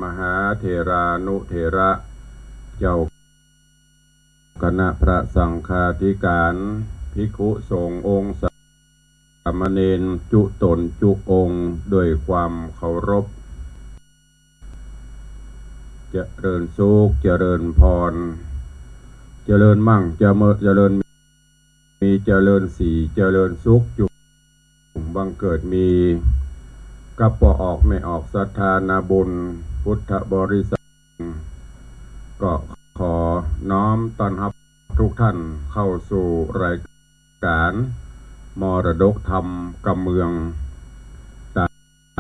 มหาเถรานุเถระเจ้าคณะพระสังฆาธิการภิกขุสงฆ์องค์สามเณรจุตนจุองค์ด้วยความเคารพเจริญสุขเจริญพรเจริญมั่งเจริญมีเจริญสีเจริญสุขจุบังเกิดมีกับปออกไม่ออกศรัทธานาบุญพุทธบริษัทก็ขอน้อมต้อนรับทุกท่านเข้าสู่รายการมรดกธรรมกำเมืองต่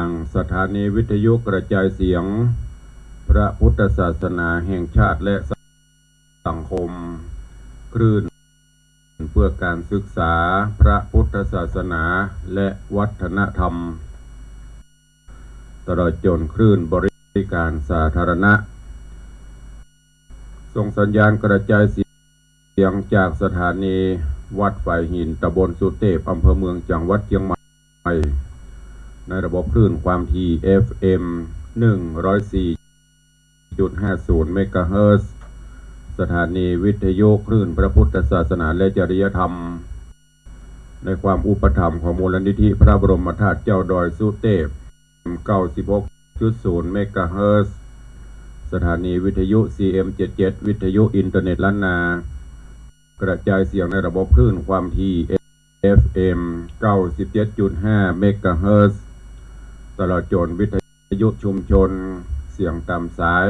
างสถานีวิทยุกระจายเสียงพระพุทธศาสนาแห่งชาติและสังคมคลื่นเพื่อการศึกษาพระพุทธศาสนาและวัฒนธรรมตลอดจนคลื่นบริการสาธารณะส่งสัญญาณกระจายเสียงจากสถานีวัดฝ่ายหินตำบลสุเทพอำเภอเมืองจังหวัดเชียงใหม่ในระบบคลื่นความถี่ FM 104.50 เมกะเฮิรตซ์สถานีวิทยุคลื่นพระพุทธศาสนาและจริยธรรมในความอุปถัมภ์ของมูลนิธิพระบรมธาตุเจ้าดอยสุเทพ 96.0 เมกะเฮิรตซ์สถานีวิทยุ CM77 วิทยุอินเทอร์เน็ตล้านนากระจายเสียงในระบบคลื่นความถี่ FM 97.5 เมกะเฮิรตซ์ตลอดจนวิทยุชุมชนเสียงตามสาย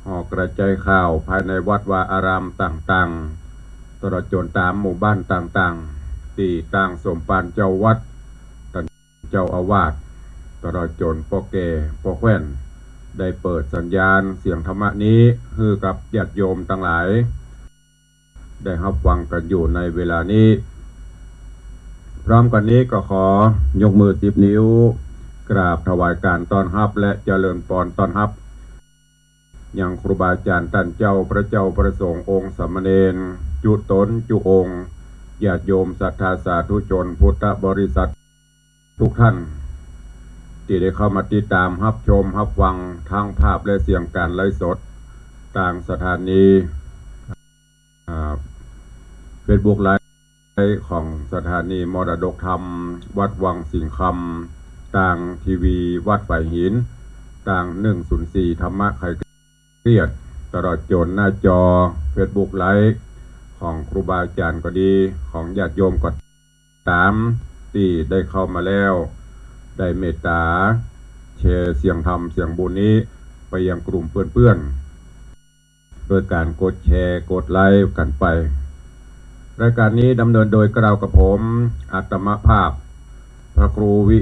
หอกกระจายข่าวภายในวัดวาอารามต่างๆตลอดจนตามหมู่บ้านต่างๆที่ต่างสมปานเจ้าวัดท่านเจ้าอาวาสตลอดจนพ่อแก่พ่อแคว่นได้เปิดสัญญาณเสียงธรรมะนี้ให้กับญาติโยมทั้งหลายได้รับฟังกันอยู่ในเวลานี้พร้อมกันนี้ก็ขอยกมือ10 นิ้วกราบถวายการต้อนรับและเจริญพรต้อนรับยังครูบาอาจารย์ท่านเจ้าพระเจ้าประสงค์องค์สามเณรจุตนจุองค์ญาติโยมศรัทธาสาธุชนพุทธบริษัททุกท่านที่ได้เข้ามาติดตามรับชมรับฟังทางภาพและเสียงการไลฟ์สดต่างสถานีFacebook ไลฟ์ของสถานีมรดกธรรมวัดวังสิงคำต่างทีวีวัดฝ่ายหินต่าง104ธรรมะไขเครียดตลอดจนหน้าจอ Facebook ไลฟ์ของครูบาอาจารย์ก็ดีของญาติโยมก็ตามที่ได้เข้ามาแล้วได้เมตตาแชร์เสียงธรรมเสียงบุญนี้ไปยังกลุ่มเพื่อนๆโดยการกดแชร์กดไลค์กันไปรายการนี้ดำเนินโดยกล่าวกับผมอาตมภาพพระครูวิ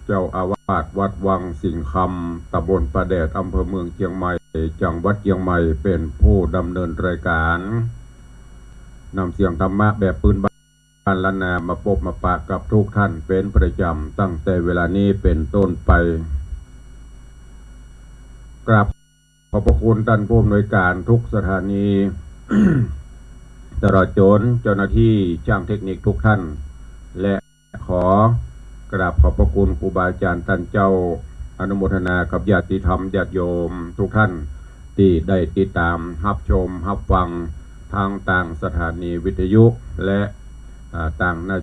เจ้าอาวาสวัดวังสิงคำตำบลประแดดอำเภอเมืองเชียงใหม่จังหวัดเชียงใหม่เป็นผู้ดำเนินรายการนำเสียงธรรมะแบบปืนบ้านล้านนามาพบมาปะกับทุกท่านเป็นประจำตั้งแต่เวลานี้เป็นต้นไปกราบขอบพระคุณท่านผู้อำนวยการทุกสถานี ตลอดจนเจ้าหน้าที่ช่างเทคนิคทุกท่านและขอกราบขอบพระคุณครูบาอาจารย์ท่านเจ้าอนุโมทนากับญาติธรรมญาติโยมทุกท่านที่ได้ติดตามรับชมรับฟังทางต่างสถานีวิทยุและต่างหน้า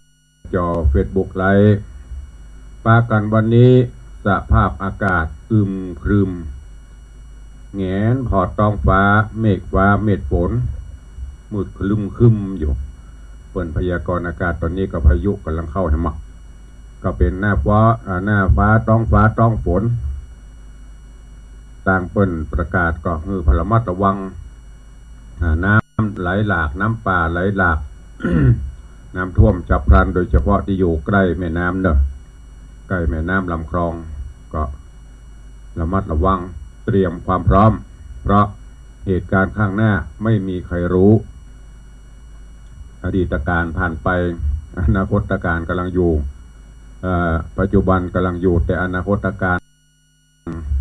จอ Facebook ไลฟ์ปากันวันนี้สภาพอากาศอึมครึมแงนพอดท้องฟ้าเมฆฟ้าเม็ดฝนมืดคลึ้มคึมอยู่เปิดพยากรณ์อากาศตอนนี้ก็พายุกำลังเข้าให้มาก็เป็นหน้าฟ้าท้องฝนต่างเปิดประกาศก็คือพลมัดระวังน้ำไหลหลากน้ำป่าไหลหลาก น้ำท่วมฉับพลันโดยเฉพาะที่อยู่ใกล้แม่น้ำเนอะใกล้แม่น้ำลำคลองก็ระมัดระวังเตรียมความพร้อมเพราะเหตุการณ์ข้างหน้าไม่มีใครรู้อดีตการผ่านไปอนาคตการกำลังอยู่ปัจจุบันกำลังอยู่แต่อนาคตการ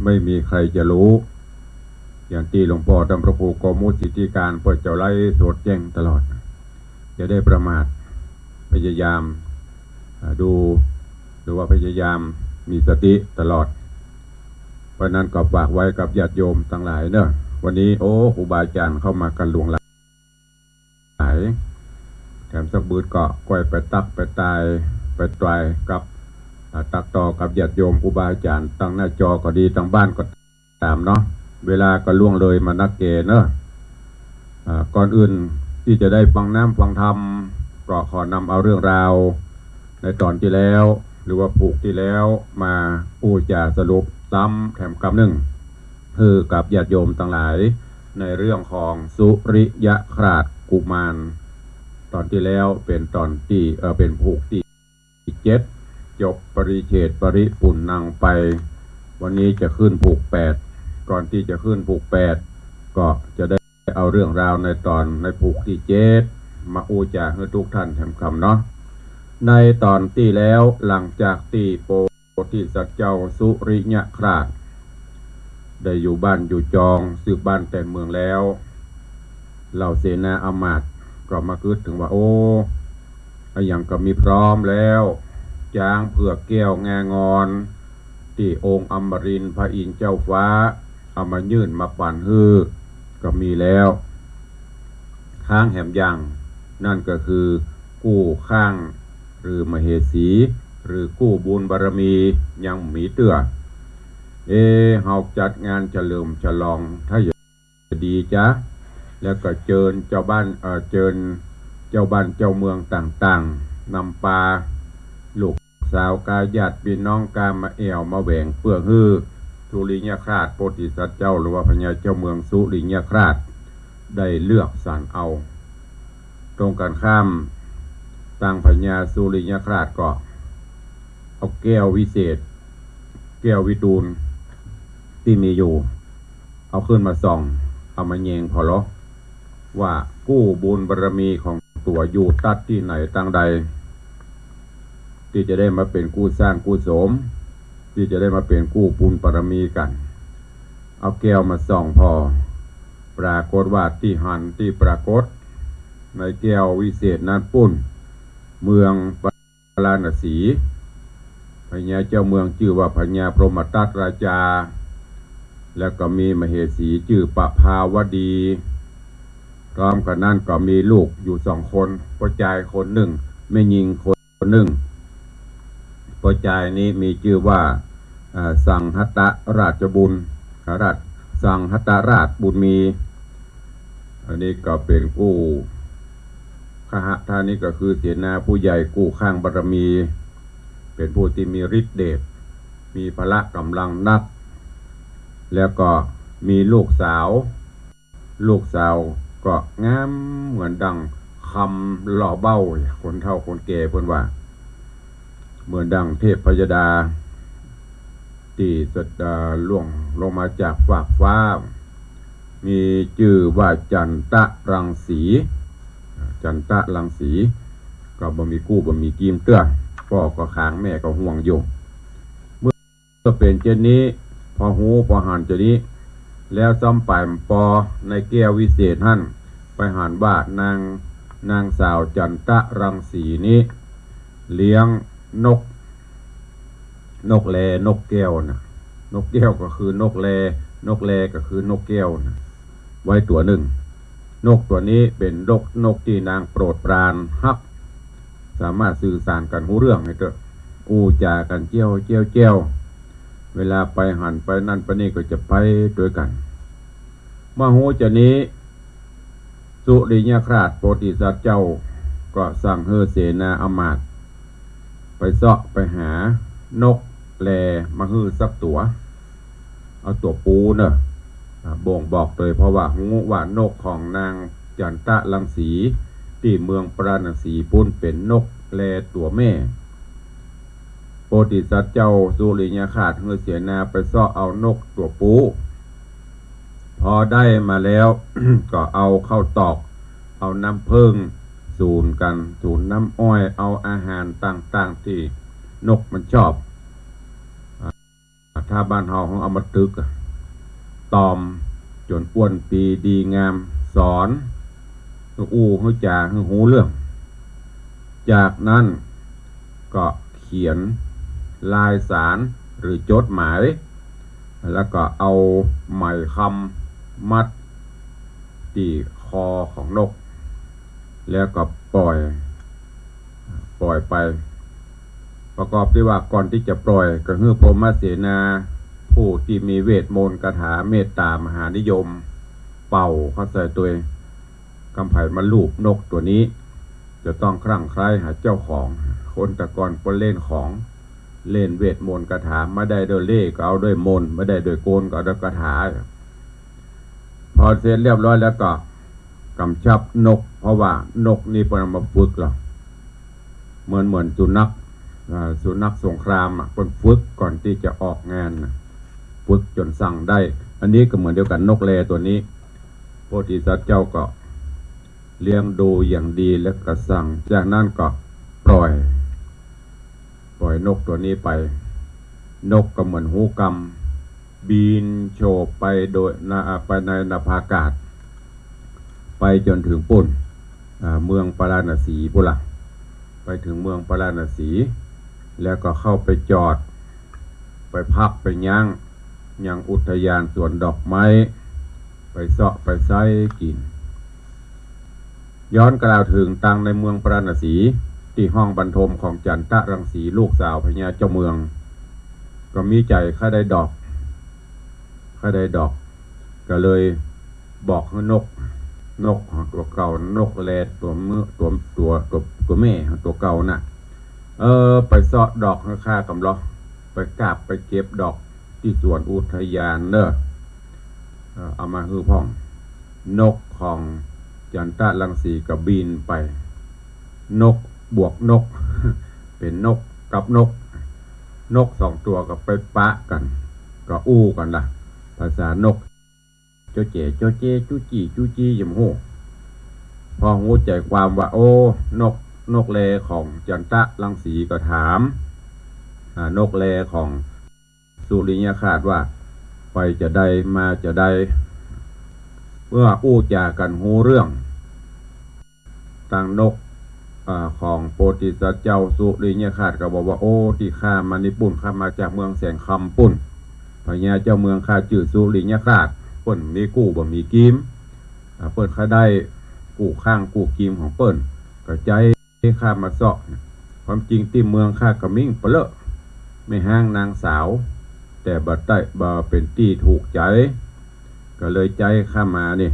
ไม่มีใครจะรู้อย่างที่หลวงพ่อดำรงภูโกมุสิทธิการเปิดเจ้าไล่สดแจ้งตลอดจะได้ประมาทพยายามดูหรือว่าพยายามมีสติตลอด เพราะนั้นก็ฝากไว้กับญาติโยมทั้งหลายเนอะวันนี้โอ้ครูบาอาจารย์เข้ามากันหลวงหลายแถมสักบืดก็ก้อยไปตักไปตายไปตายกับตักต่อกับญาติโยมครูบาอาจารย์ตั้งหน้าจอก็ดีตั้งบ้านก็ตามเนาะเวลาก็ล่วงเลยมานักเกเนอะก่อนอื่นที่จะได้ฟังน้ำฟังธรรมก็ขอนำเอาเรื่องราวในตอนที่แล้วหรือว่าผูกที่แล้วมาพูดจาสรุปซ้ำแถมคำหนึ่งคือกับญาติโยมทั้งหลายในเรื่องของสุริยคราชกุมารตอนที่แล้วเป็นตอนที่เป็นผูกที่7จบปริเฉดปริปุณณังไปวันนี้จะขึ้นผูก8ก่อนที่จะขึ้นผูก8ก็จะได้เอาเรื่องราวในตอนในผูกที่7มาอูจาให้ทุกท่านแถมคำเนาะในตอนที่แล้วหลังจากที่โพธิสัตว์เจ้าสุริยคราชได้อยู่บ้านอยู่จองสืบบ้านแต่เมืองแล้วเหล่าเสนาอมาตย์ก็มาคิดถึงว่าโอ้อย่างก็มีพร้อมแล้วจางเผือกแก้วงางอนที่องค์อมรินทร์พระอินทร์เจ้าฟ้าเอามายื่นมาปั่นฮือก็มีแล้วข้างแหมยังนั่นก็คือกู้ข้างหรือมเหสีหรือกู้บุญบารมียังมีเตื้อเฮาจัดงานเฉลิมฉลองถ้าอยากดีจ้ะแล้วก็เชิญเจ้าบ้านเชิญเจ้าบ้านเจ้าเมืองต่างๆนำปลาลูกสาวกาญาติพี่น้องกามาแอวมาแหวงเพื่อฮื้อสุริยคราชโพธิสัตว์เจ้าหรือว่าพญาเจ้าเมืองสุริยคราชได้เลือกสรรเอาตรงกันข้ามต่างพญาสุริยคราชก็เอาแก้ววิเศษแก้ววิตูลที่มีอยู่เอาขึ้นมาส่องเอามาแยงพอล้อว่ากู้บุญบารมีของตัวอยู่ตัดที่ไหนตั้งใดที่จะได้มาเป็นกู้สร้างกู้สมที่จะได้มาเป็นกู้บุญบารมีกันเอาแก้วมาส่องพอปรากฏว่าที่หันที่ปรากฏในแก้ววิเศษนั้นปุ้นเมืองปาราณสีพญาเจ้าเมืองชื่อว่าพญาพรหมทัตราชาแล้วก็มีมเหสีชื่อปภาวดีพร้อมกันนั้นก็มีลูกอยู่2 คนพ่อชายคนหนึ่งแม่หญิงคนหนึ่งพ่อชายนี้มีชื่อว่าสังหตราชบุญราชสังหตราชบุญมีอันนี้ก็เป็นกู้ขหะท่านนี้ก็คือเสนาผู้ใหญ่กู้ข้างบารมีเป็นผู้ที่มีฤทธิ์เดชมีพละกำลังนักแล้วก็มีลูกสาวก็งามเหมือนดังคำหล่อเบ้าคนเฒ่าคนแก่เพิ่นว่าเหมือนดังเทพพยดาที่สัตล่วงลงมาจากฟากฟ้ามีชื่อว่าจันตะรังสีก็บ่มีกู้บ่มีกีมเตื้อพ่อก็ค้างแม่ก็ห่วงอยู่เมื่อเป็นเช่นนี้พอหูพอหันเช่นนี้แล้วซ้ำไปปอในแก้ววิเศษหั่นไปหันว่านางสาวจันตะรังสีนี้เลี้ยงนกแลนกแก้วนะนกแก้วก็คือนกแลก็คือนกแก้วนะไว้ตัวหนึ่งนกตัวนี้เป็นนกที่นางโปรดปรานฮักสามารถสื่อสารกันรู้เรื่องให้เกิดอูจากันเจียวเวลาไปหันไปนั่นไปนี่ก็จะไปด้วยกันมโหจะนี้สุริยคราชโพธิสัตว์เจ้าก็สั่งเฮอเสนาอมาตย์ไปเสาะไปหานกแลมาฮื้อสักตัวเอาตัวปูเนอะบ่งบอกโดยเพราะว่างูว่านกของนางจันตะรังสีที่เมืองปราณสีปุ้นเป็นนกแลตัวแม่โพธิสัตว์เจ้าสุริยคราชเฮอเสนาไปเสาะเอานกตัวปูพอได้มาแล้ว ก็เอาเข้าตอกเอาน้ำผึ้งสูนกันสูนน้ำอ้อยเอาอาหารต่างๆที่นกมันชอบถ้าบ้านเฮาของเอามาตึกตอมจนอ้วนปีดีงามสอนให้จ่าให้หูเรื่องจากนั้นก็เขียนลายสารหรือจดหมาย แล้วก็เอาไหมคำมัดที่คอของนกแล้วก็ปล่อยไปประกอบด้วยว่าก่อนที่จะปล่อยก็คือพรหมเสนาผู้ที่มีเวทมนต์คาถาเมตตามหานิยมเป่าเข้าใส่ตัวกำไผ่มาลูบนกตัวนี้จะต้องคลั่งไคล้หาเจ้าของคนตะกอนปนเล่นของเล่นเวทมนต์คาถาไม่ได้โดยเล่ก็เอาด้วยมนต์ไม่ได้โดยโกนก็เอาด้วยคาถาพอเสร็จเรียบร้อยแล้วก็กำชับนกเพราะว่านกนี่เป็นมาฝึกหรอเหมือนสุนัขสงครามเป็นฝึกก่อนที่จะออกงานฝึกจนสั่งได้อันนี้ก็เหมือนเดียวกันนกแลตัวนี้โพธิสัตว์เจ้าก็เลี้ยงดูอย่างดีแล้วก็สั่งจากนั้นก็ปล่อยนกตัวนี้ไปนกก็เหมือนหูกำบินโฉบไปโดยไปในนภาอากาศไปจนถึงปุ่นเมืองปาราณสีปุระไปถึงเมืองปาราณสีแล้วก็เข้าไปจอดไปพักไปยังอุทยานสวนดอกไม้ไปเสาะไปไส้กินย้อนกล่าวถึงตังในเมืองปาราณสีที่ห้องบรรทมของจันทรังสีลูกสาวพญาเจ้าเมืองก็มีใจข้าได้ดอกก็เลยบอกให้นกตัวเก่านกแลตัวแม่ตัวเก่าน่ะไปเสาะดอกข้ากำลังไปกราบไปเก็บดอกที่สวนอุทยานเนอะเอามาฮือพ่องนกของจันทรังสีก็บินไปนกบวกนก เป็นนกกับนกสองตัวก็ไปปะกันก็อู้กันล่ะภาษานกโจเจจูจียมหูพอหูใจความว่าโอ้นกแลของจันทรังสีก็ถามนกแลของสุริยคราสว่าไปจะได้มาจะได้เมื่ออู้จากันหูเรื่องต่างนกของโพธิสัตว์เจ้าสุริยคราสก็บอกว่าโอ้ที่ข้ามานิปุ่นข้ามาจากเมืองแสงคำปุ่นพญาเจ้าเมืองข้าชื่อสุริยคราสเปิ้นมีกู้บ่มีกิมเปิ้นข้าได้กู้ข้างกู้กิมของเปิ้นก็ใจข้ามาเสาะความจริงที่เมืองข้ากระมิ่งเปลอะไม่ห้างนางสาวแต่บัดใต้บ่เป็นที่ถูกใจก็เลยใจข้ามานี่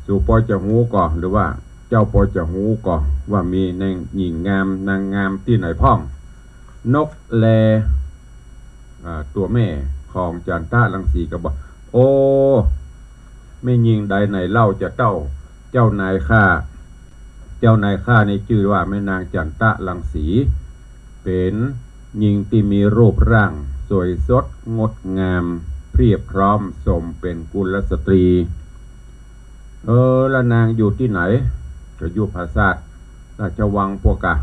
สู่ปอจะหูก่อนหรือว่าเจ้าปอจะหูก่อนว่ามีนางหญิงงามนางงามที่ไหนพ่องนกแลตัวแม่ของจันทรังสีก็บอกโอ้ไม่ยิงใดไหนเล่าจะเจ้านายข้าในชื่อว่าแม่นางจันทรังสีเป็นหญิงที่มีรูปร่างสวยสดงดงามเพียบพร้อมสมเป็นกุลสตรีแล้วนางอยู่ที่ไหนก็อยู่ปราสาทราชวังพวกกะ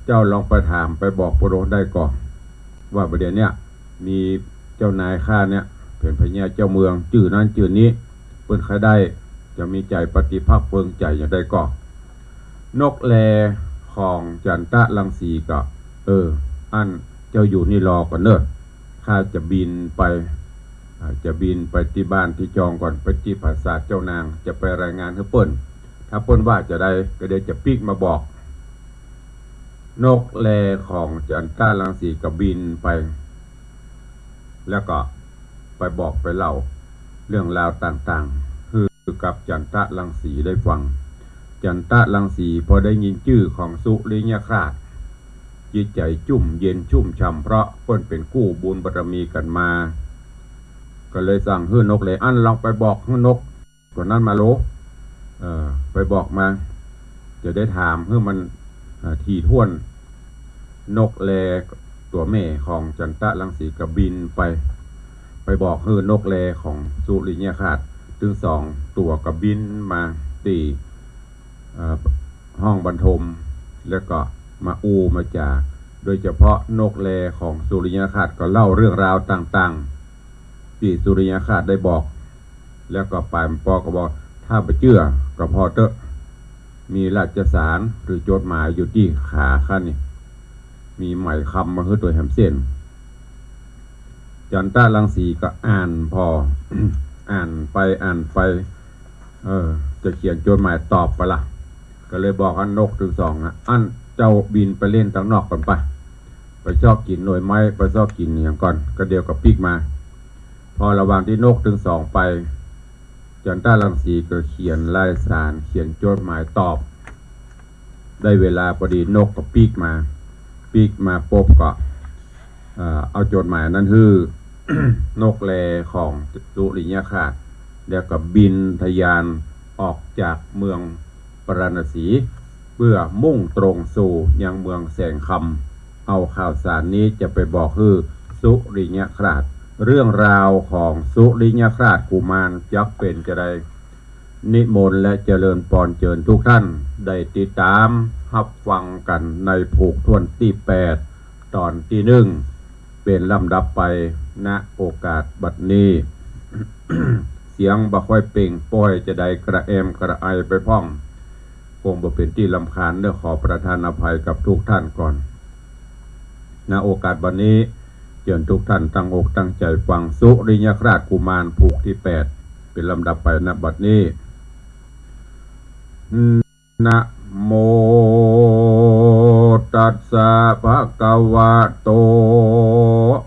เจ้าลองไปถามไปบอกพระองค์ได้ก่อนว่าประเดี๋ยวนี้มีเจ้านายข้าเนี่ยเป็นพญาเจ้าเมืองชื่อนั้นชื่อนี้เปิ้นใครได้จะมีใจปฏิภาคเพิงใจอย่างใดก่อนนกแลของจันทรังสีก็อันเจ้าอยู่นี่รอก่อนเนอะข้าจะบินไปที่บ้านที่จองก่อนไปที่ปราสาทเจ้านางจะไปรายงานให้เปิ้นถ้าเปิ้นว่าจะได้ก็เดี๋ยวจะปิกมาบอกนกแลของจันทรังสีก็บินไปแล้วก็ไปบอกไปเล่าเรื่องราวต่างๆคือกับจันทรังสีได้ฟังจันทรังสีพอได้ยินชื่อของสุริยคราสจิตใจจุ่มเย็นชุ่มฉ่ำเพราะเปิ้นเป็นกู้บุญบารมีกันมาก็เลยสั่งให้นกแลอันลองไปบอกให้นกตัวนั้นมาโลไปบอกมาจะได้ถามให้มันถี่ถ้วนนกแลตัวแม่ของจันทรังสีก็บินไปบอกให้นกแลของสุริยคราสถึง2ตัวก็บินมาตีห้องบรรทมแล้วก็มามาจาโดยเฉพาะนกแลของสุริยคราสก็เล่าเรื่องราวต่างๆที่สุริยคราสได้บอกแล้วก็ปลายปอก็บอกถ้าไปเชื่อก็พอเถอะมีราชสารหรือจดหมายอยู่ที่ขาข้านี่มีไหมคำมาให้ตัวแหมเส้น จันทรังสีก็อ่านพอ อ่านไปจะเขียนจดหมายตอบไปละก็เลยบอกอันนกถึงสองอันเจ้าบินไปเล่นทางนอกก่อนไปชอบกินหน่วยไม้ไปชอบกินอย่างก่อนก็เดียวกับปีกมาพอระหว่างที่นกถึงสองไปจันทรังสีก็เขียนลายสารเขียนจดหมายตอบได้เวลาพอดีนกกับปีกมาปบก็เอาจดหมายนั้นคือนกแลของสุริยคราสแล้วก็บินทะยานออกจากเมืองปราณสีเพื่อมุ่งตรงสู่ยังเมืองแสงคำเอาข่าวสารนี้จะไปบอกคือสุริยคราสเรื่องราวของสุริยคราสกุมารจักเป็นจะได้นิมนต์และเจริญพรเชิญทุกท่านได้ติดตามรับฟังกันในผูกทวนที่8ตอนที่1เป็นลำดับไปณโอกาสบัดนี้ เสียงบ่ค่อยเป่งป้อยจะได้กระแอมกระไอไปพ้องคงบ่เป็นที่ลำคาญเด้อขอประทานอภัยกับทุกท่านก่อนณโอกาสบัดนี้เชิญทุกท่านตั้งอกตั้งใจฟังสุริยคราสกุมารผูกที่8เป็นลำดับไปณบัดนี้นะโมตัสสะภะคะวะโต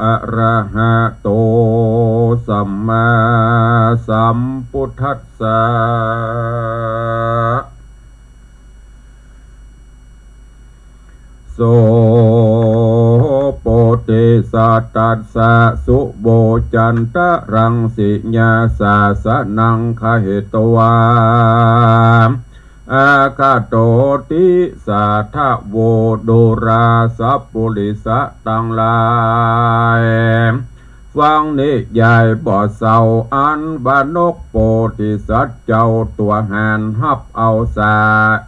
อะระหะโตสัมมาสัมพุทธัสสะโสโปเตสัตตัสสะสุโบจันตรังสิญาสาสนังคเหตวาอาคาโตติสาทะโวโดราสัพปุริสะตังลายฟังนิยายบ่อเศร้าอันบานกโปธิสัตว์เจ้าตัวหานฮับเอาสา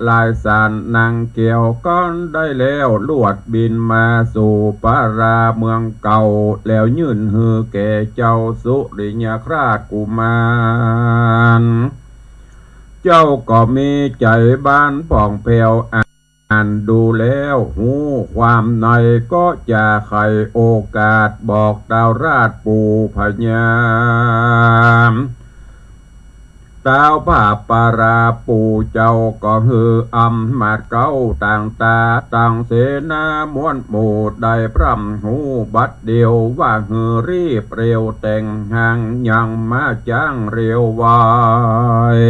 ลายสารนางเกี่ยวก้อนได้แล้วลวดบินมาสู่ปาราเมืองเก่าแล้วยื่นหือแก่เจ้าสุริยคราสกุมารเจ้าก็มีใจบ้านป่องแผ่วอ่านดูแล้วหูความในก็จะไขโอกาสบอกดาวราชปู่พญามดาวผ้าปาราปู่เจ้าก็ฮืออำมาดเก้าต่างตาต่างเสนามวนหมู่ได้พร่ำหูบัดเดียวว่าฮือรีบเร็วแต่งห่างยังมาจ้างเร็ววาย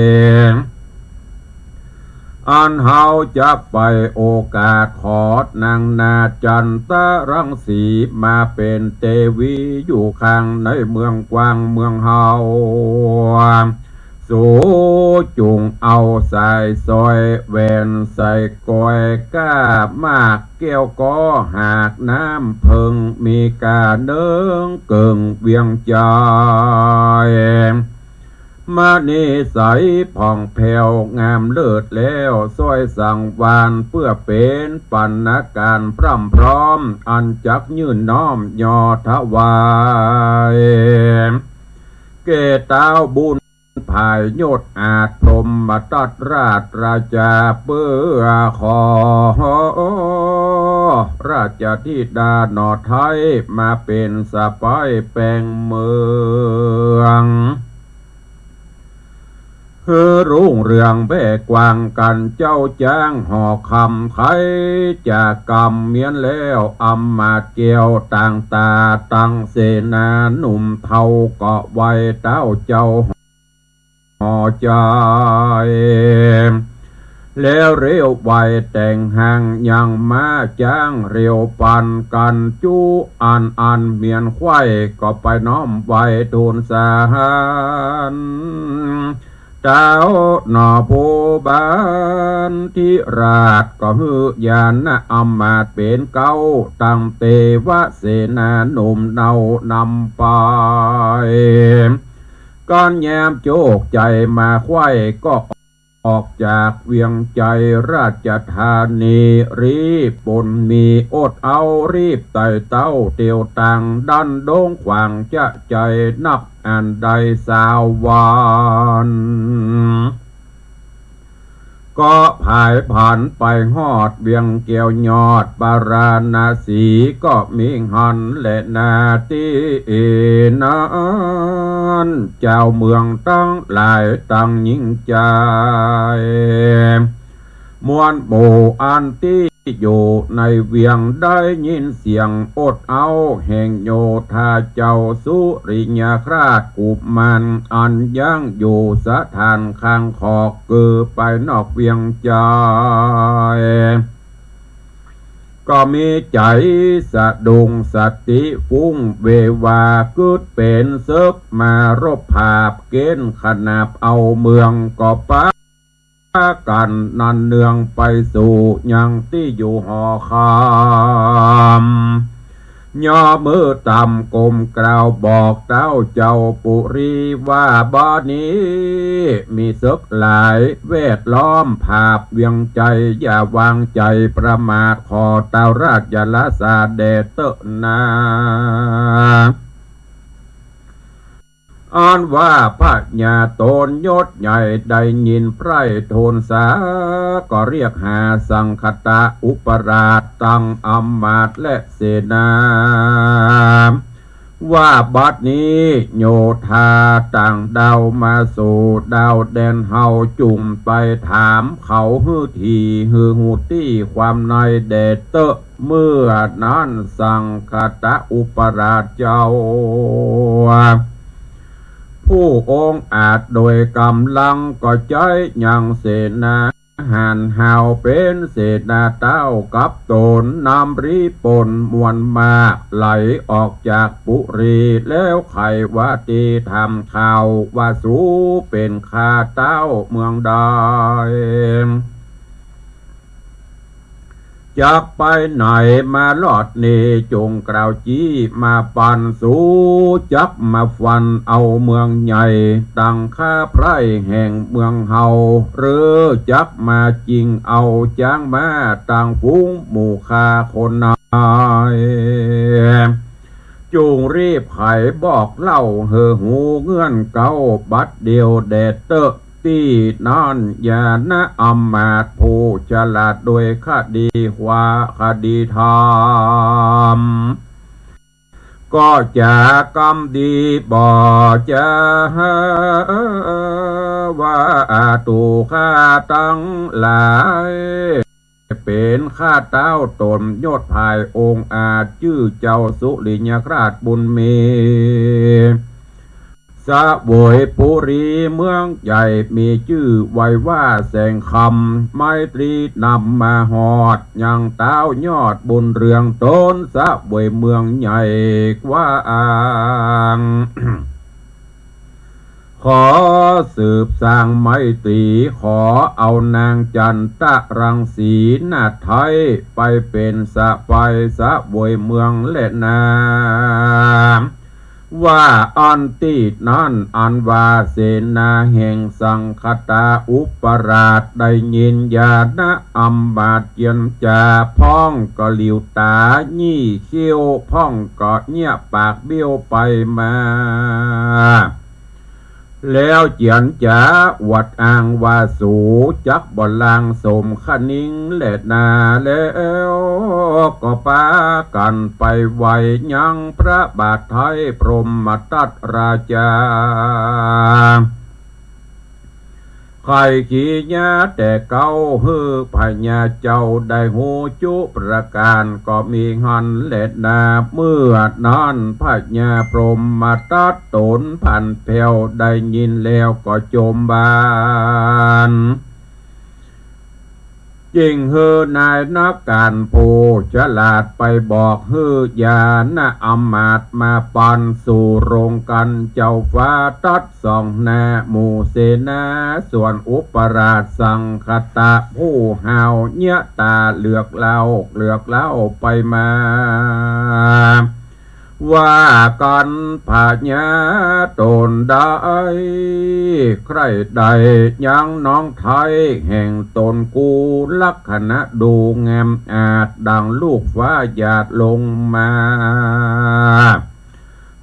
อันเฮาจะไปโอกาสขอนางนาจันตรังสีมาเป็นเทวีอยู่ข้างในเมืองกว้างเมืองเฮาสูจุงเอาใส่ซอยแวนใส่ก้อยก้ามากเกี่ยวก็หากน้ำเพิงมีกาเดิงเกิงเวียงใจมานิสัยผ่องแผ้วงามเลิศแล้วซ้อยสังวานเพื่อเป็นปัณการพร่ำพร้อมอันจักยื่นน้อมยอถวายเกตาวบุญภายโยดอาจพรหมตัดราชราชาเพื่อขอราชธิดาหนอไทยมาเป็นสะพ้ายแปลงเมืองคือรุ่งเรืองแบ่กวางกันเจ้าจ้างห่อคำไทยจากกรรมเมียนแล้วอำมาเกี่ยวต่างตาตั้งเสนาหนุ่มเทาเกาะไว้เต้าเจ้าห่อใจแล้วเร็วไวแต่งห่างยังมาจ้างเร็วปันกันจูอันเมียนควายก็ไปน้อมไว้ทูลสารเจ้าหน่อผู้บานที่ราชก็ฮือยานนะอำมาตย์เป็นเก้าตั้งเตวะเสนาหนุ่มเนานำไปก้อนแยมโจกใจมาควายก็ออกจากเวียงใจราชธานีรีบปนมีอดเอารีบไต่เต้าเตียวตังดันโด่งขวางจะใจนับอันใดสาววัน ก็ผายผ่านไปฮอดเวียงเกี่ยวยอดปาราณสีก็มีหันและนาตีนั้นเจ้าเมืองตั้งหลายตั้งยิ่งใจมวลโบอันที่อยู่ในเวียงได้ยินเสียงอดเอาแห่งโยธาเจ้าสุริยคราชกุมันอันยังอยู่สถานข้างขอกเกือไปนอกเวียงใจก็มีใจสะดุงสติฟุ้งเววาเกิดเป็นเซึกมารบภาพเกณฑ์ขนาบเอาเมืองก็ปะกันนันเนืองไปสู่ยังที่อยู่หอคำย่อมือต่ำกลมกล่าวบอกเจ้าเจ้าปุรีว่าบ้านนี้มีศึกหลายเวทล้อมภาพเวียงใจอย่าวางใจประมาทขอเต้าราชยาลาสาเดเตนาอ่านว่าพระญาโตนยศใหญ่ได้ยินไพร่โทนสาก็เรียกหาสังคตะอุปราชตั้งอำมาตย์และเสนาว่าบัดนี้โยธาต่างดาวมาสู่ดาวแดนเฮาจุ่มไปถามเขาฮือทีฮือหูตี้ความในเดชเตอเมื่อนั้นสังคตะอุปราชเจ้าผู้องค์อาจโดยกำลังก็ใจยังเสนาหันหาวเป็นเสนาเต้ากับตนนำรีปนมวลมาไหลออกจากปุรีแล้วไขว่าตีทำข่าวว่าสูเป็นข้าเต้าเมืองใดจากไปไหนมาลอดเนจงกล่าวจี้มาปันสู้จักมาฟันเอาเมืองใหญ่ตั้งข้าไพร่แห่งเมืองเฮาหรือจักมาจริงเอาจ้างมาตั้งฟุ้งหมู่คาคนนายจูงรีบไขบอกเล่าเฮอหูเงื่อนเก้าบัดเดียวแดดเตอที่นั่นอย่านะอำมาตย์ผู้ฉลาดโดยคดีว่าคดีธรรมก็จะกรรมดีบ่จะว่าตูข้าตั้งหลายเป็นข้าเต้าตนยศภายองค์อาจชื่อเจ้าสุริยคราชบุญมีสะโวยปุรีเมืองใหญ่มีชื่อไว้ว่าแสงคำไมตรีนำมาหอดยังเต้ายอดบุญเรืองต้นสะโวยเมืองใหญ่ว่าอ่างขอสืบสร้างไมตรีขอเอานางจันตะรังสีนาไทยไปเป็นสะไฟสะโวยเมืองและนาว่าอันตินั้นอันว่าเสนาแห่งสังคตาอุปราชได้ยินญาณอัมบาตเยียนจาพ้องก็หลิวตายี่เขี้ยวพ้องก็เงียบปากเบี้ยวไปมาแล้วเจียนจ๋าวัดอ่างว่าสูจักบ่ลางสมขนิ่งเล็ดนาแล้วก็ปากันไปไวยังพระบาทไทยพรหมทัตราชาใครขี้ญาแต่เก่าฮือพญาเจ้าได้หูจุประการก็มีหันเล็ดนาเมื่อนั้นพญาพรหมทัตตนพันแผ่วได้ยินแล้วก็จมบานจิงฮือนายนักการผู้ฉลาดไปบอกฮือยานะอำมาตย์มาปันสู่โรงกันเจ้าฟ้าตัดสองแน่หมู่เสนาส่วนอุปราชสังคตะผู้หาวเนียตาเหลือกเล่าไปมาว่ากันพญาตนได้ใครใดยังน้องไทยแห่งตนกูลักษณะดูงามอาจดังลูกฟ้าหยาดลงมา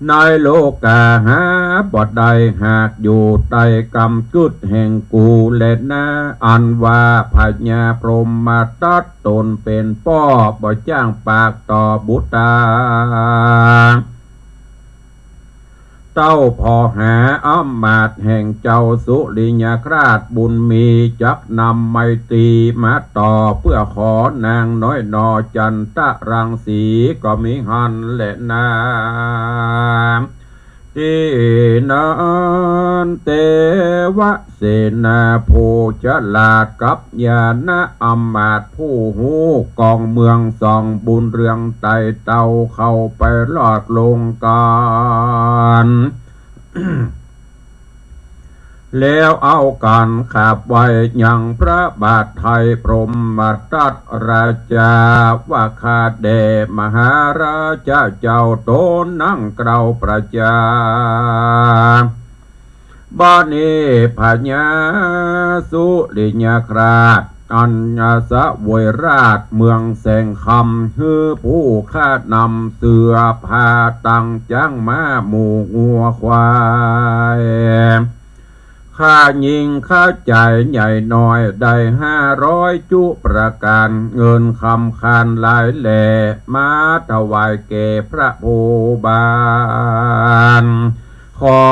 ในโลกาหาบ่ใดหากอยู่ใต้กรรมกึดแห่งกูและนาอันว่าพญาพรหมมาตัดตนเป็นป้อบ่จ้างปากต่อบุตรเต้าพอหาอำมาตย์แห่งเจ้าสุริยคราชบุญมีจักนำไมตรีมาต่อเพื่อขอนางน้อยนอจันตะรังสีก็มีหันและนาที่นั้นเตวะเสนาผู้ฉลาดกับญาณอำมาตย์ผู้หูกองเมืองส่องบุญเรืองไต่เต่าเข้าไปลอดลงกันแล้วเอากันขับไว้ยังพระบาทไทยพรหมทัตราชาว่าข้าแด่มหาราชาเจ้าโตนั่งเกลาประจาบ้านนี้พญาสุริยคราชอัญญสะวยราชเมืองแสงคำคือผู้ข้านำเสือพาตังจ้างม้าหมู่งัวควายข้ายิงข้าจ่ายใหญ่น้อยได้500จุประการเงินคำคานหลายแหล่มาถวายแก่พระโพบาลขอ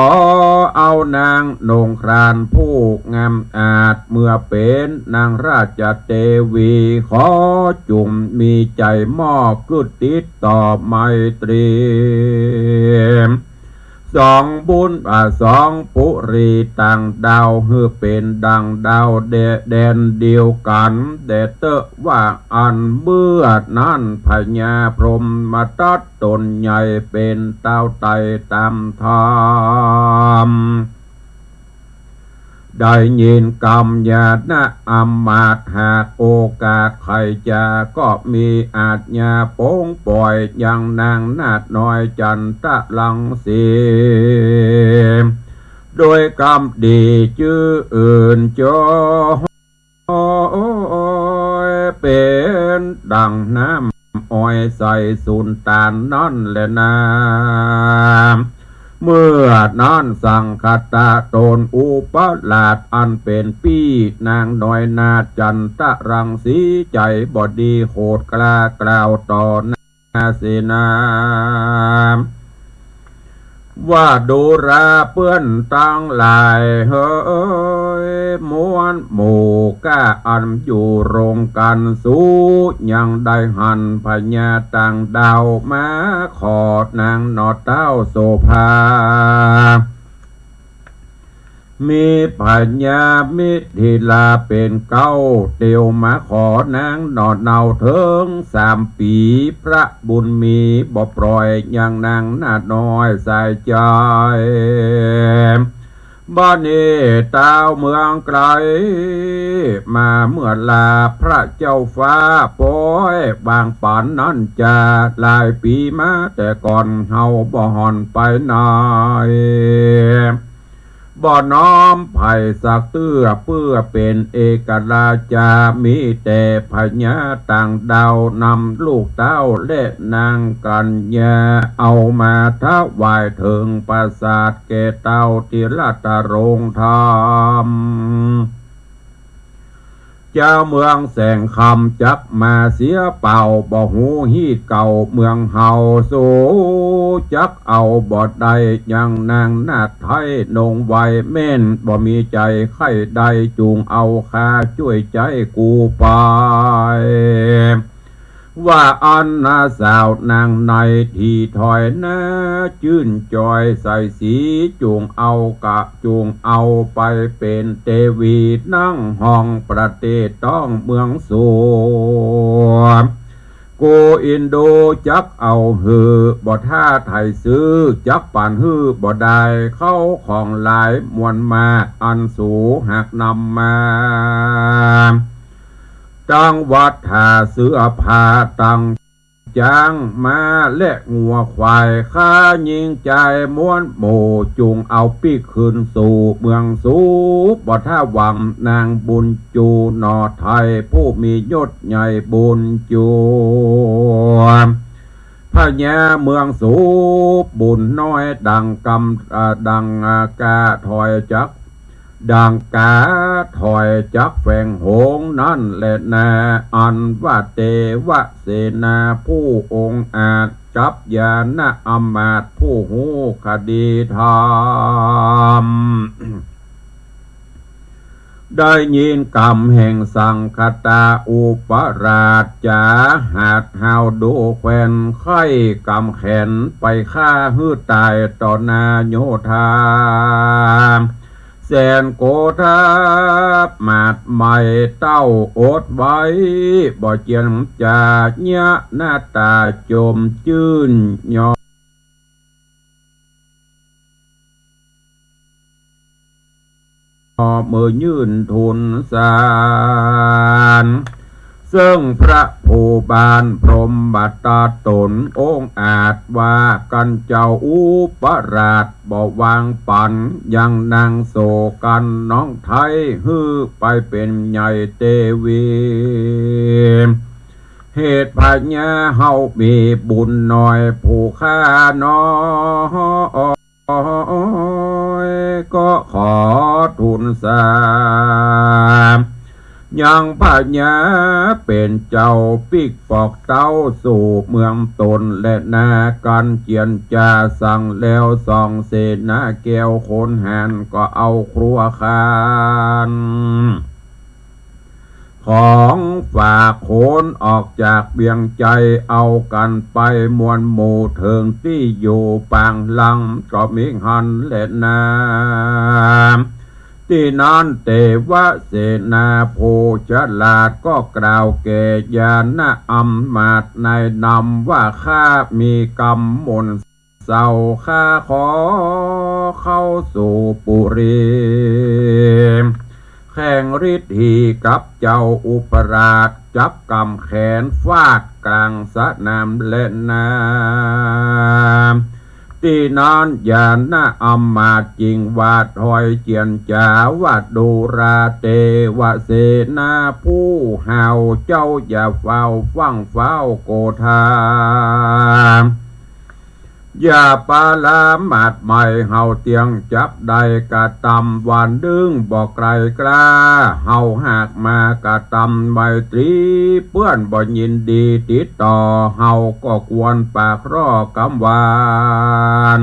เอานางนงครานผู้งามอาจเมื่อเป็นนางราชเทวีขอจุมมีใจมอบกึดติดต่อไมตรีสองบุญสองปุรีต่างดาวเฮือเป็นดังดาวแดนเดียวกันเดเตอว่าอันเมื่อนั้นพญาพรหมทัตตนใหญ่เป็นเต้าไตตามธรรมได้ยินกรรมญาณอำมาตย์หากโอกาสใครจะก็มีอาจญาโป้งปล่อยอย่างนางนาดน้อยจันตะลังสีโดยกรรมดีชื่ออื่นจอเป็นดังน้ำอ้อยใส่สุนตานนั่นแหละนาเมื่อนั้นสังคตะตนอุปลาดอันเป็นปี้นางน้อยนาจันตะรังสีใจบอดีโหดกล้ากล่าวต่อนาเสนาว่าดูราเปื้อนตั้งหลายเฮ้ยมวนหมู่ก้าอันอยู่โรงกันสู้ยังได้หันพญาต่างดาวมาขอดนางนอเต้าโสภามีพญามิถิลาเป็นเก้าเตียวมาขอนางนอเนาเถิง3 ปีพระบุญมีบ่ปล่อยอย่างนางนาดน้อยใส่ใจบ้านนี้เต้าเมืองไกลมาเมื่อลาพระเจ้าฟ้าปอยบางป่านนั้นจะหลายปีมาแต่ก่อนเฮาบ่หอนไปไหนบ่น้อมไผ่สักเตื้อเพื่อเป็นเอกราชามีแต่พญาต่างดาวนำลูกเต้าและนางกัญญาเอามาถวายถึงปราสาทแก่เต้าที่ราชโรงธรรมเจ้าเมืองแสงคำจักมาเสียเป่าบ่หูฮีดเก่าเมืองเฮาสูจักเอาบ่ได้ยังนางนาดไทยนงไวเม่นบ่มีใจไข้ใดจูงเอาค่าช่วยใจกูไปว่าอันนาสาวนางในที่ถอยนะจื่นจอยใส่สีจูงเอาจูงเอาไปเป็นเทวีนั่งห้องประเทศต้องเมืองสูกูอินโดจักเอาหือบ่ท่าไทยซื้อจักป่านหือบ่ได้เข้าของหลายมวลมาอันสูหักนำมาจังวัดหาเสือผาตังจางมาและงัวควายข้ายิงใจม้วนโมจุงเอาปีกขึ้นสู่เมืองสูบ่ท่าหวังนางบุญจูนอไทยผู้มียศใหญ่บุญจูพ พญาเมืองสูบบุญน้อยดังกำดังกาถอยจักดังกาถอยจักแฝงหงนั่นแหละนาอันว่าเตวะเสนาผู้องค์อาจกับยานะอมาตผู้หูคดีธรรมได้ยินกรรมแห่งสังคตาอุปราชจาหาดหาวดูแควนไข่กำแขนไปฆ่าหื้อตายต่อนาโยธาแสนโกธามาดใหม่เต้าอดไว้บ่เจียนจาเนี้ยหน้าตาจมจื้นยอมือยื่นทุนสารซึ่งพระผู้บานพรหมบัตตาตนองค์อาจว่ากันเจ้าอุปราชบ่วางปันยังนางโศกันน้องไทยฮือไปเป็นใหญ่เตวีเหตุพญาเฮามีบุญน้อยผู้ฆ่าน้อยก็ขอทุนสามยังพญาเป็นเจ้าปิกปอกเต้าสู่เมืองตนและนากันเจียนจาสั่งแล้วสองเสนาแก้วคนแหนก็เอาครัวคานของฝากโขนออกจากเบียงใจเอากันไปมวลหมู่เถิงที่อยู่ปางลังก็มิหันและนาที่นั้นเทวเสนาผู้ฉลาดก็กล่าวแก่ญาณอำมาตย์ในนำว่าข้ามีกรรมมนต์เศร้าข้าขอเข้าสู่ปุรีแข่งฤทธีกับเจ้าอุปราชจับกำแขนฟาดกลางสนามเล่นน้ำที่นอนญาณอำมาตย์จริงวาดหอยเจียนจาวาดดูราเตวะเสนาผู้เห่าเจ้าอย่าเฝ้าฟังเฝ้าโกธาอย่าปาลามาดใหม่เฮาเตียงจับได้กะตำวันดึงบอกไกลกล้าเฮาหากมากะตำใบตรีเพื่อนบ่ยินดีติดต่อเฮาก็ควรปากรอกำวาน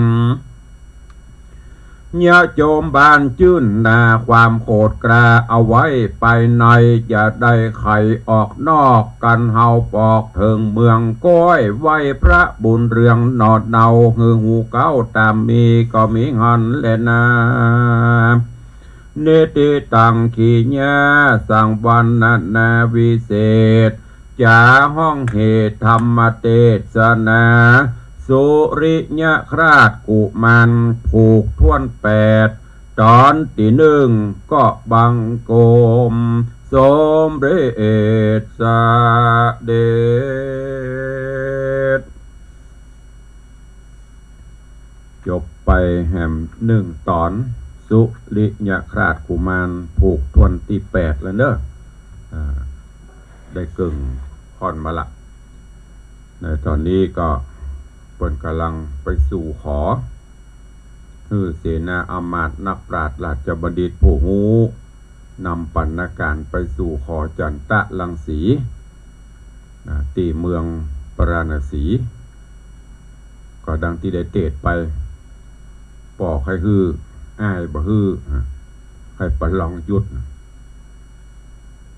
ญาโจมบานจื้นนาความโกรธกราเอาไว้ไปในอย่าได้ไข่ออกนอกกันเฮาปอกเถิงเมืองก้อยไว้พระบุญเรืองนอดเนาหือหูเก้าตามมีก็มีหันแลนาเนติตังขีญาสังวันนาวิเศษจาห้องเหตุธรรมเทศนาสุริยะคราชกุมันผูกท่วนแปดตอนที่หนึ่งก็บังโกมสมเด็จสเด็จจบไปแห่มหนึ่งตอนสุริยะคราชกุมารผูกท่วนที่แปดแล้วเนอะได้กึ่งค่อนมาละในตอนนี้ก็เปิ่นกำลังไปสู่ขอคือเสนาอำมาตย์นักปราชญ์ราชบัณฑิตผู้หูนำปัณณการไปสู่ขอจันตะลังสีตีเมืองปราณสีก็ดังที่ได้เตดไปปอกให้ฮืออ้ายบ่ฮือให้ปะลองยุด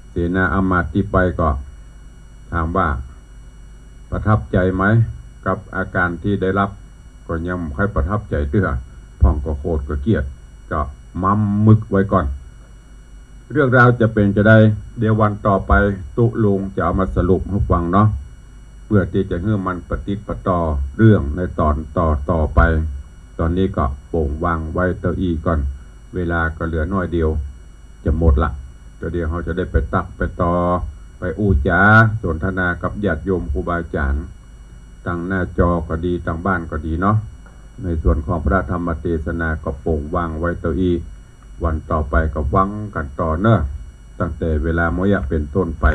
เสนาอำมาตย์ที่ไปก็ถามว่าประทับใจไหมกับอาการที่ได้รับก็ยังค่อยประทับใจเตื้อพ่องก็โคตรก็เกียดก็มัมมึกไว้ก่อนเรื่องราวจะเป็นจะได้เดี๋ยววันต่อไปตุลุงจะเอามาสรุปให้ฟังเนาะเพื่อที่จะให้มันปฏิปต่อเรื่องในตอนต่อไปตอนนี้ก็โป่งวางไว้เต้าอี้ก่อนเวลาก็เหลือน้อยเดียวจะหมดละก็เดี๋ยวเขาจะได้ไปตักไปต่อไปอู้จาสนทนากับญาติโยมครูบาอาจารย์ตั้งหน้าจอก็ดีตั้งบ้านก็ดีเนาะในส่วนของพระธรรมเทศนาก็โป่งวางไว้เต้าอี้วันต่อไปก็วังกันต่อเนอะตั้งแต่เวลามอยะเป็นต้นไป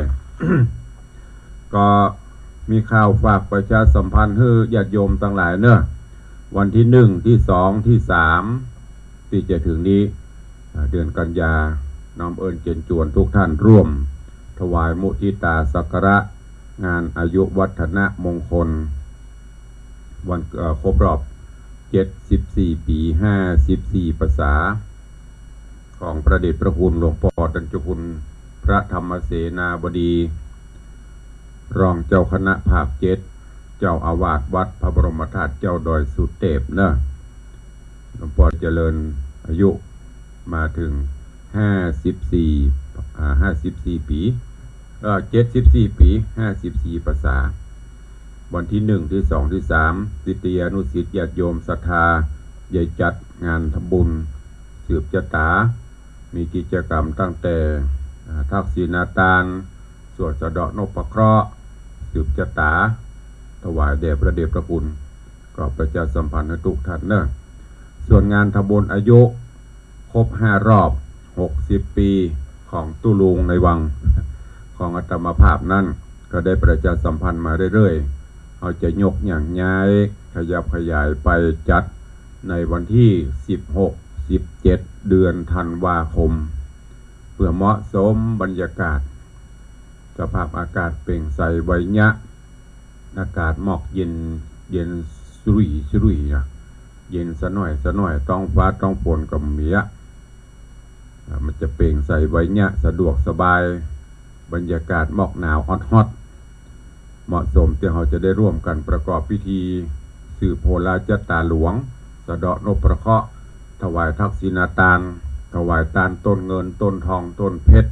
ก็ มีข่าวฝากประชาสัมพันธ์ให้ญาติโยมทั้งหลายเนอะวันที่1ที่2ที่3ที่จะถึงนี้เดือนกันยาน้อมเอิญเจริญจวนทุกท่านร่วมถวายมุทิตาสักการะงานอายุวัฒนมงคลวันครบรอบ74 ปี54 ภาษาของพระเดชพระคุณหลวงพ่อตันจุคุณพระธรรมเสนาบดีรองเจ้าคณะภาค7เจ้าอาวาสวัดพระบรมธาตุเจ้าดอยสุเทพเนอะหลวงพ่อเจริญอายุมาถึง54 ปี74 ปี54 ภาษาวันที่1ที่2ที่3ศิษยานุศิษย์ญาติโยมศรัทธาใหญ่จัดงานทำบุญสืบชะตามีกิจกรรมตั้งแต่ทักษิณาทานสวดสะเดาะนพเคราะห์สืบชะตาถวายแด่พระเดชพระคุณก็ประชาสัมพันธ์ให้ทุกท่านเนอะส่วนงานทำบุญอายุครบ5 รอบ60 ปีของตุลุงในวังของอาตมาภาพนั้นก็ได้ประชาสัมพันธ์มาเรื่อยๆเขาจะยกอย่างย้ายขยับขยายไปจัดในวันที่16-17 เดือนธันวาคมเพื่อเหมาะสมบรรยากาศสภาพอากาศเปล่งใสไวยะอากาศหมอกเย็นเย็นสุรุ่ยนะเย็นสะหน่อยต้องฟ้าต้องฝนกับเมียมันจะเปล่งใสไวยะสะดวกสบายบรรยากาศหมอกหนาวฮอตเหมาะสมที่เราจะได้ร่วมกันประกอบพิธีสืบโหราชตาหลวงสะเดาะนพเคราะห์ถวายทักษิณาทานถวายทานต้นเงินต้นทองต้นเพชร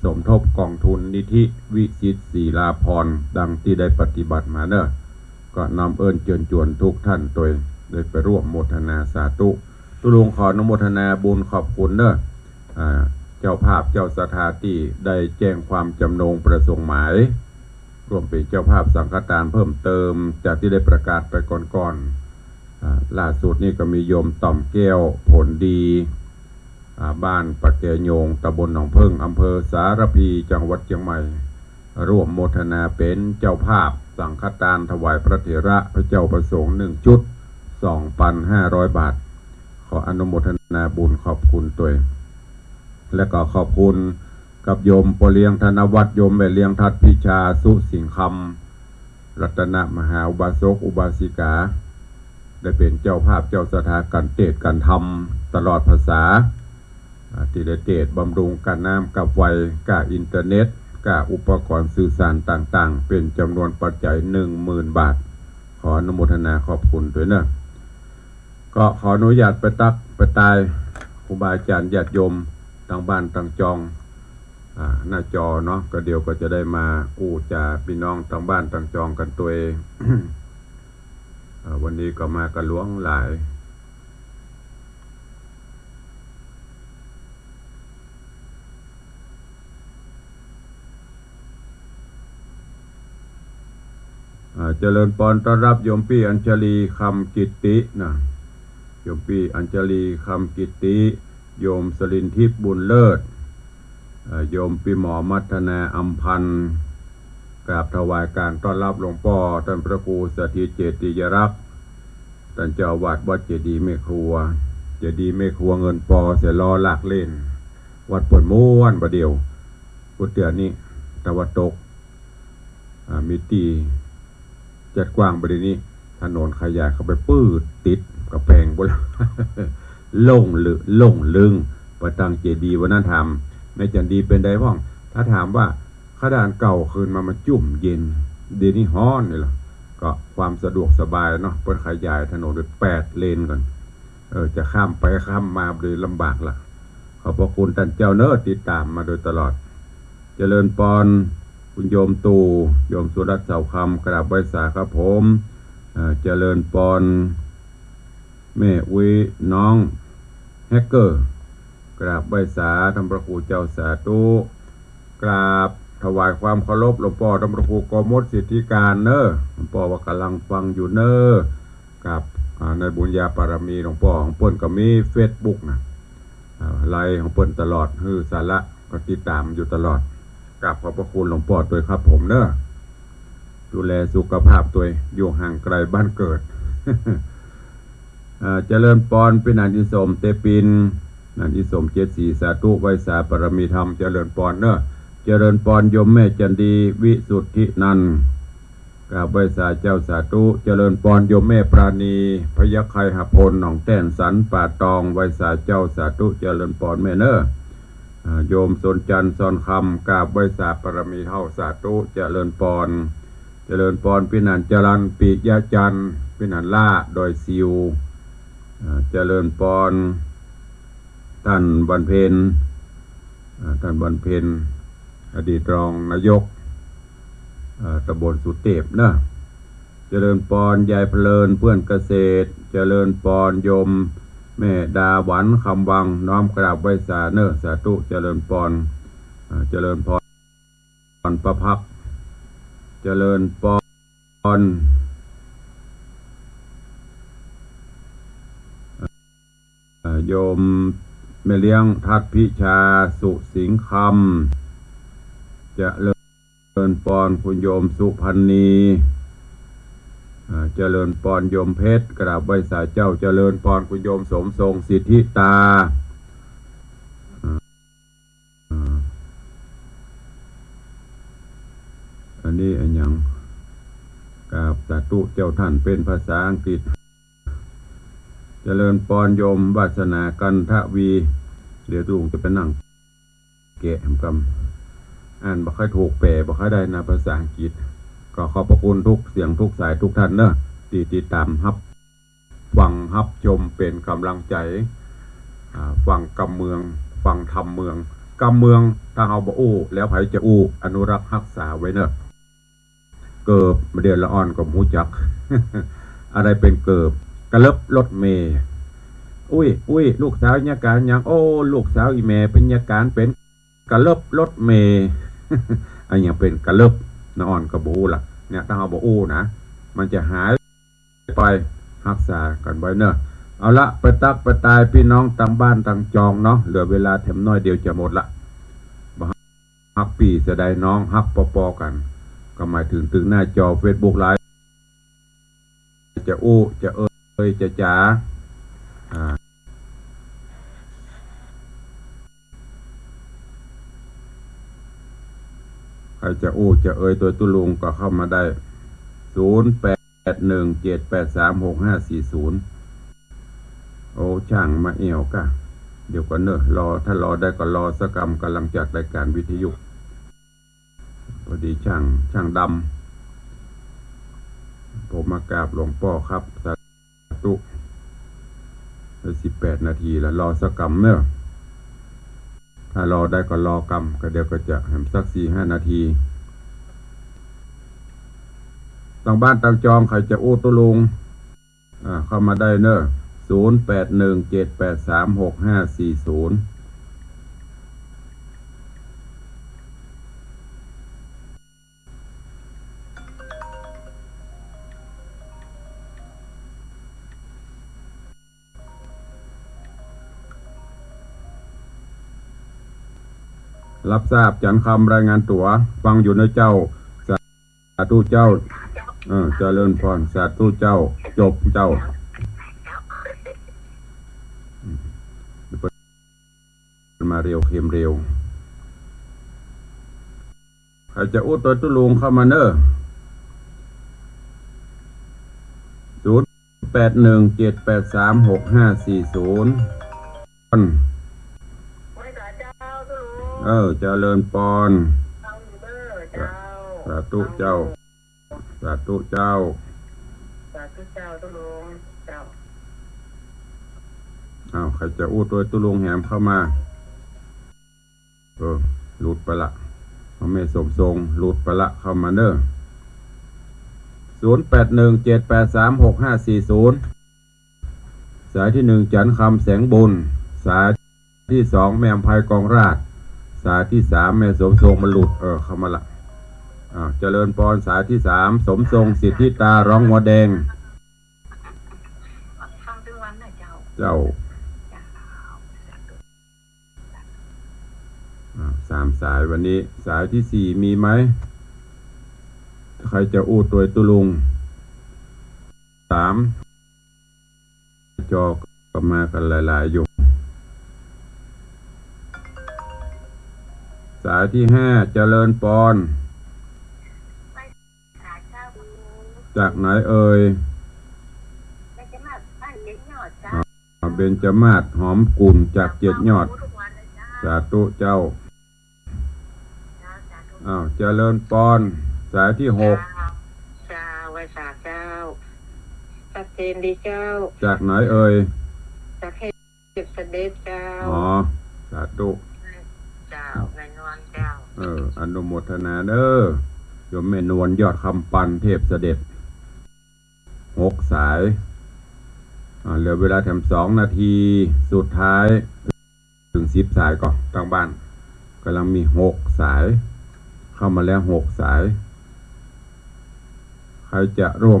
สมทบกองทุนนิธิวิชิตศิลาภรณ์ดังที่ได้ปฏิบัติมาเนอะก็นำเอิญเชิญชวนทุกท่านโดยได้ไปร่วมโมทนาสาธุตุลุงขออนุโมทนาบุญขอบคุณเนอะเจ้าภาพเจ้าสถานที่ได้แจ้งความจำนงประสงค์หมายร่วมเป็นเจ้าภาพสังฆทานเพิ่มเติมจากที่ได้ประกาศไปก่อนล่าสุดนี่ก็มีโยมต่อมแก้วผลดีบ้านปะแกโยงตำบลหนองเพิ่งอำเภอสารพีจังหวัดเชียงใหม่ร่วมโมทนาเป็นเจ้าภาพสังฆทานถวายพระเถระพระเจ้าประสงค์1 ชุด 2,500 บาทขออนุโมทนาบุญขอบคุณตัวและก็ขอบคุณกับโยมปเลียงธนวัฒน์โยมแม่เลียงทัดพิชาสุสิงคำรัตนมหาอุบาสกอุบาสิกาได้เป็นเจ้าภาพเจ้าสถากันเทศกันธรรมตลอดภาษาที่ได้เทศบำรุงการน้ำกับไฟกาอินเทอร์เน็ตกาอุปกรณ์สื่อสารต่างๆเป็นจำนวนปัจจัย 10,000 บาทขออนุโมทนาขอบคุณด้วยเนอะก็ขออนุญาตไปตายครูบาอาจารย์ญาติโยมทางบ้านทางจองหน้าจอเนาะก็เดี๋ยวก็จะได้มากู้จ่าพี่น้องทางบ้านทางจองกันตัวเอง วันนี้ก็มากันหลวงหลายเจริญพรต้อนรับโยมพี่อัญชลีคำกิตตินะโยมพี่อัญชลีคำกิตติโยมสลินทิพย์บุญเลิศโยมพี่หมอมัทนาอัมพันธ์กราบถวายการต้อนรับหลวงพ่อท่านพระครูสถิตเจติยรักษ์ท่านเจ้าอาวาสวัดเจดีย์แม่ครัวเจดีย์แม่ครัวเงินปอเสียล้อลากเล่นวัดปวดม้วนประเดียวพุทธเดือนนี้ตะวันตกมีตีจัดกว้างบรินี้ถนนขยายเข้าไปปื้ดติดกระแพงบนล่งลึงประตังเจดีย์วันนั้นทำไม่จันดีเป็นได้พ้องถ้าถามว่าขดานเก่าคืนมาจุ่มเย็นเดี๋ยวนี้ฮ้อนนี่หรอก็ความสะดวกสบายเนาะเปิดขยายถนนด้วย8 เลนก่อนจะข้ามไปข้ามมาเลยลำบากละขอบพระคุณท่านเจ้าเนื้อติดตามมาโดยตลอดเจริญพรคุณโยมตู่โยมสุรัตน์เสาคำกราบไหว้สาครับผมเจริญพรแม่วิน้องแฮกเกอร์กราบไหว้สาธรรมพระครูเจ้าสาธุกราบถวายความเคารพหลวงพ่อธรรมพระครูโกมลสิทธิการเนอะหลวงพ่อว่ากำลังฟังอยู่เนอะกับในบุญญาปารมีหลวงพ่อของเปิ้นก็มีเฟซบุ๊กนะไลน์ของเปิ้นตลอดคือสาระก็ติดตามอยู่ตลอดกราบขอบพระคุณหลวงพ่อด้วยครับผมเนอะ ดูแลสุขภาพตัวอยู่ห่างไกลบ้านเกิด เจริญปอนเป็นนานอิสมเตปินนานอิสม74สาธุไวยสาปรมีธรรมเจริญปอนเนอะเจริญปอนยมแม่จันดีวิสุทธินันท์กราบไวยสาเจ้าสาธุเจริญปอนยมแม่ปราณีพยัคฆ์ไคหพลหนองแต้นสันป่าตองไวยสาเจ้าสาธุเจริญปอนแม่เนอะโยมสนจันทร์ซอนคำกราบไวยสาปรมีเท่าสาธุเจริญปอนเจริญปอนพินันจรันปิยะจันทร์พินันล่าดอยซิวเจริญปอนท่านบรรเพนอดีตรองนายกตำบลสุเทพนะเจริญปอนยายเพลินเพื่อนเกษตรเจริญปอนโยมแม่ดาหวันคำวังน้อมกราบไว้สาเนอสาธุเจริญปอนเจริญพรประภักเจริญปอนโยมแม่เลี้ยงทัดพิชาสุสิงคำเจริญปอนคุณโยมสุพันนีเจริญปอนโยมเพชรกราบไหว้สาเจ้าเจริญปอนคุณโยมสมทรงสิทธิตาอันนี้อันยังกราบสาธุเจ้าท่านเป็นภาษาอังกฤษเจริญปอนโยมวาสนากันทวีเดี๋ยวตุงจะไปนั่งแกะคำอ่านบ่ค่อยถูกแปลบ่ค่อยได้นะภาษาอังกฤษก็ขอบพระคุณทุกเสียงทุกสายทุกท่านเนอะที่ติดตามรับฟังรับชมเป็นกำลังใจฟังกำเมืองฟังธรรมเมืองกำเมืองถ้าเอาบ่อู้แล้วไผจะอู้อนุรักษ์รักษาไว้เนอะเกิบเดือนละอ่อนก็หูจัก อะไรเป็นเกิบกระเลิบรถเมย์อุ้ยลูกสาวญาการยังโอ้ลูกสาวอีเมเป็นญาการเป็นกระเลิบรถเมย์อันอย่างเป็นกระเลิบนอนกระบูล่ะเนี่ยถ้าเอาบ่อู้นะมันจะหายไปรักษากันไว้เนอะเอาละไปตักไปตายพี่น้องต่างบ้านต่างจองเนาะเหลือเวลาแถมน้อยเดียวจะหมดละฮักปีจะได้น้องฮักปอกันก็หมายถึงหน้าจอ Facebook ไลฟ์จะอู้จะจะจ๋าใครจะอู้จะตัวตุลุงก็เข้ามาได้0817836540โอ้ช่างมาเอวกะเดี๋ยวก่อนเนอะถ้ารอได้ก็รอสักกรรมกำลังจัดรายการวิทยุพอดีช่างดำผมมากราบหลวงพ่อครับสาธุ18 นาทีแล้วรอสักกรรมเนอะถ้ารอได้ก็รอกรรมก็เดี๋ยวก็จะแหมสัก 4-5 นาทีต่างบ้านต่างจองใครจะอู้ตุลุงเข้ามาได้เนอะ0817836540รับทราบจันคำรายงานตัวฟังอยู่ในเจ้าสาธุเจ้าเจริญพรสาธุเจ้าจบเจ้ามาเร็วเข็มเร็วใครจะอุดตัวตุลุงเข้ามาเนอะ0817836540เจริญปอนสาธุเจ้าสาธุเจ้าตุลุงเจ้าใครจะอู้ตัวตุลุงแหมเข้ามาหลุดไปละไม่สมทรงหลุดไปละเข้ามาเนอะ0817836540สายที่1จันคำแสงบุญสายที่2แม่อภัยกองราชสายที่3แม่สมทรงมันหลุดเข้ามาละเจริญปอนสายที่3สมทรงสิทธิตาร้องหัวแดงเจ้า3 สายวันนี้สายที่4มีไหม ใครจะอู้ตัวตุลุงสามจอก็มากันหลายๆอยู่สายที่ห้าเจริญปอนจากไหนเอ่ยเบญจมาศหอมกุลจากเจ็ดยอดสาธุเจ้าเจริญปอนสายที่หกเจ้าไว้สาเจ้าชัดเจนดีเจ้าจากไหนเอ่ยจากเทพเสด็จเจ้าสาธุเจ้าแม่นวลเจ้าอนุโมทนาเด้อโยมแม่นวลยอดคำปันเทพเสด็จหกสายเหลือเวลาแถม2 นาทีสุดท้ายถึง10 สายก่อนทางบ้านกำลังมี6 สายเข้ามาแล้ว6 สายใครจะร่วม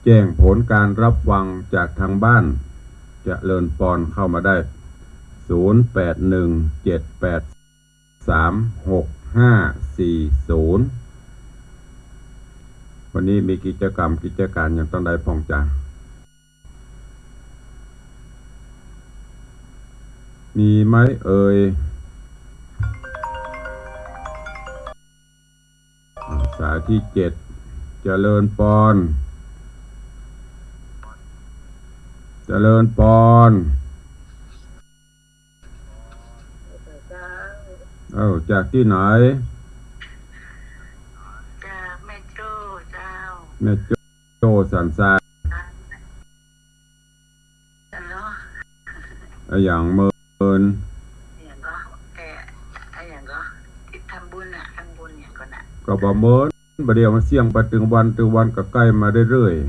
แจ้งผลการรับฟังจากทางบ้านจะเลินปอนเข้ามาได้0817836540วันนี้มีกิจการอย่างต้องได้พองจ่ามีไหมเอ่ยสายที่7เจริญปอนจากที่ไหนจากแม่โจ้เจ้าแม่โจ้สันทรายอย่างเมินอย่างก็อย่างก็ที่ทำบุญอย่างก่อนก็บ่เมินบ่เดียวมาเสี่ยงไปถึงวันก็ใกล้มาเรื่อยๆ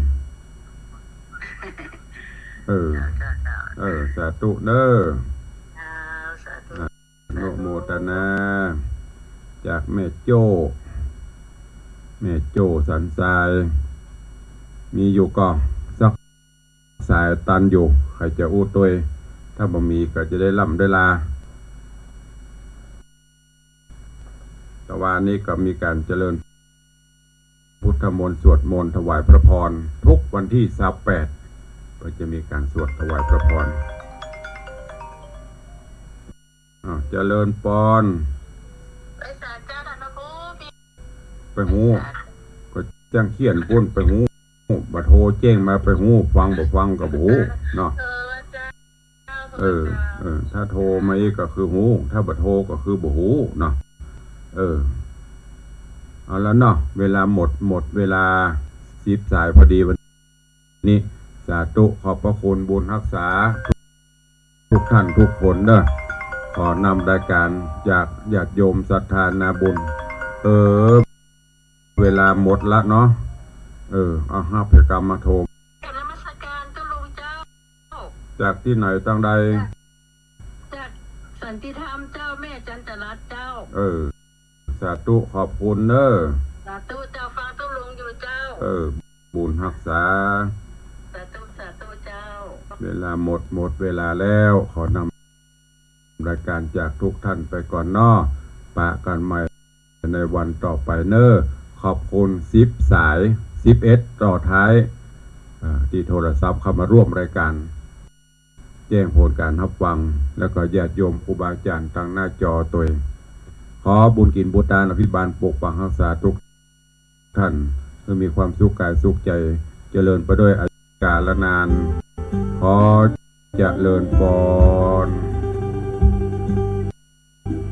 สาธุเด้อโนโมทนาจากแม่โจ้สันทรายมีอยู่ก็สักสายตันอยู่ใครจะอู้ตัวถ้าบ่มีก็จะได้ล่ำได้ลาแต่ว่านี้ก็มีการเจริญพุทธมนต์สวดมนต์ถวายพระพรทุกวันที่28ก็จะมีการสวดถวายพระพรเจริญปอนไปหูก็จ้างเขียนปุ้นไปหูบัดโทรแจ้งมาไปหูฟังบ่ฟังกับหูเนาะถ้าโทรมาอีกก็คือหูถ้าบัดโทรก็คือบ่หูเนาะเอาแล้วเนาะเวลาหมดเวลา10 สายพอดีวันนี้สาธุขอบพระคุณบุญรักษาทุกท่านทุกคนเด้อขอนำรายการจากญาติโยมศรัทธานาบุญเวลาหมดละเนาะเอาห้าพกรรมมาโทรจากที่ไหนตั้งใดจากสันติธรรมเจ้าแม่จันทรัตน์เจ้าสาธุขอบคุณเด้อสาธุเจ้าฟังตุลุงอยู่เจ้าบุญรักษาสาธุเจ้าเวลาหมดเวลาแล้วขอนำรายการจากทุกท่านไปก่อนเนาะปะกันใหม่ในวันต่อไปเนอะขอบคุณ10 สาย11ต่อท้ายที่โทรศัพท์เข้ามาร่วมรายการแจ้งผลการรับฟังแล้วก็ญาติโยมครูบาอาจารย์ตั้งหน้าจอตัวขอบุญกินบุตรอภิบาลปกปักรักษาทุกท่านให้มีความสุขกายสุขใจเจริญไปด้วยอาการละนานขอเจริญพร